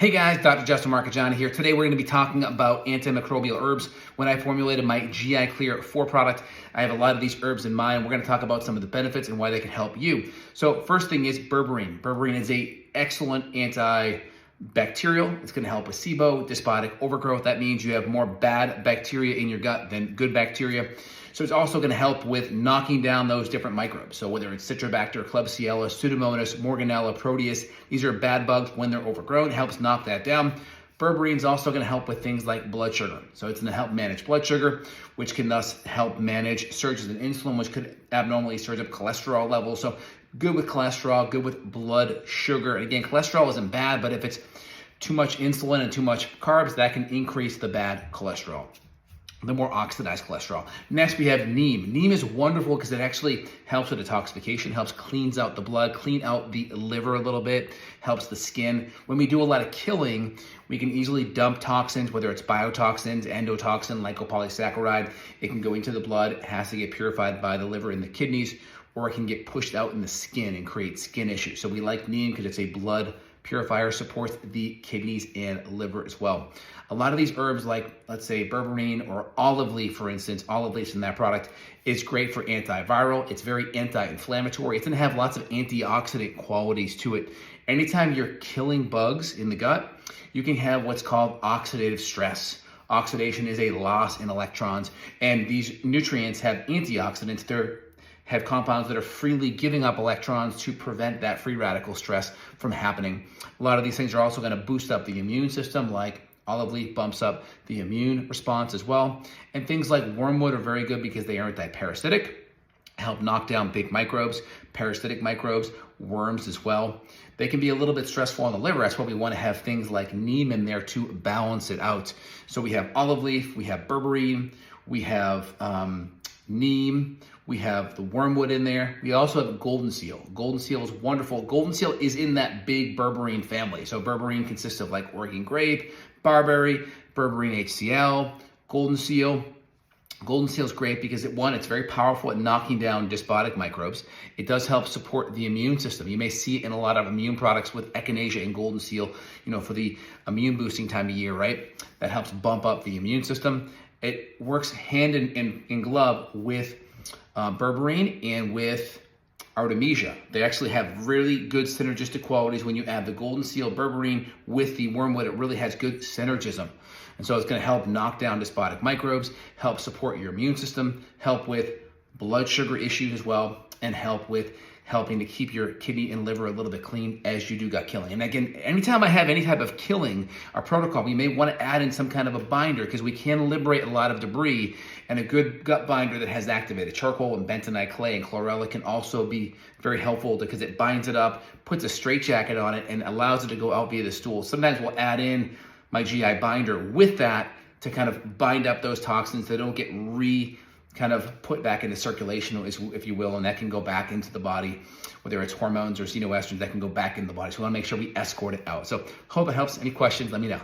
Hey guys, Dr. Justin Marcagiani here. Today we're going to be talking about antimicrobial herbs. When I formulated my GI Clear 4 product, I have a lot of these herbs in mind. We're going to talk about some of the benefits and why they can help you. So first thing is berberine. Berberine is an excellent antibacterial. It's going to help with SIBO, despotic overgrowth. That means you have more bad bacteria in your gut than good bacteria. So it's also going to help with knocking down those different microbes. So whether it's Citrobacter, Klebsiella, Pseudomonas, Morganella, Proteus, these are bad bugs when they're overgrown. It helps knock that down. Berberine is also going to help with things like blood sugar. So it's going to help manage blood sugar, which can thus help manage surges in insulin, which could abnormally surge up cholesterol levels. So good with cholesterol, good with blood sugar. And again, cholesterol isn't bad, but if it's too much insulin and too much carbs, that can increase the bad cholesterol, the more oxidized cholesterol. Next, we have neem. Neem is wonderful because it actually helps with detoxification, helps cleans out the blood, clean out the liver a little bit, helps the skin. When we do a lot of killing, we can easily dump toxins, whether it's biotoxins, endotoxin, lipopolysaccharide. It can go into the blood, it has to get purified by the liver and the kidneys, or it can get pushed out in the skin and create skin issues. So we like neem because it's a blood purifier, supports the kidneys and liver as well. A lot of these herbs, like let's say berberine or olive leaf, for instance, olive leaves in that product, is great for antiviral. It's very anti-inflammatory. It's going to have lots of antioxidant qualities to it. Anytime you're killing bugs in the gut, you can have what's called oxidative stress. Oxidation is a loss in electrons, and these nutrients have antioxidants. They have compounds that are freely giving up electrons to prevent that free radical stress from happening. A lot of these things are also going to boost up the immune system, like olive leaf bumps up the immune response as well. And things like wormwood are very good because they are anti-parasitic, help knock down big microbes, parasitic microbes, worms as well. They can be a little bit stressful on the liver. That's why we want to have things like neem in there to balance it out. So we have olive leaf, we have berberine, we have neem, we have the wormwood in there. We also have golden seal. Golden seal is wonderful. Golden seal is in that big berberine family. So berberine consists of like Oregon grape, barberry, berberine HCl, golden seal. Golden seal is great because it's very powerful at knocking down despotic microbes. It does help support the immune system. You may see it in a lot of immune products with echinacea and golden seal, for the immune boosting time of year, right? That helps bump up the immune system. It works hand in glove with berberine and with artemisia. They actually have really good synergistic qualities when you add the golden seal berberine with the wormwood. It really has good synergism. And so it's going to help knock down despotic microbes, help support your immune system, help with blood sugar issues as well, and help with helping to keep your kidney and liver a little bit clean as you do gut killing. And again, anytime I have any type of killing or protocol, we may want to add in some kind of a binder because we can liberate a lot of debris, and a good gut binder that has activated charcoal and bentonite clay and chlorella can also be very helpful because it binds it up, puts a straitjacket on it, and allows it to go out via the stool. Sometimes we'll add in my GI binder with that to kind of bind up those toxins that don't get kind of put back into circulation, if you will, and that can go back into the body, whether it's hormones or xenoestrogens, that can go back into the body. So we want to make sure we escort it out. So hope it helps. Any questions, let me know.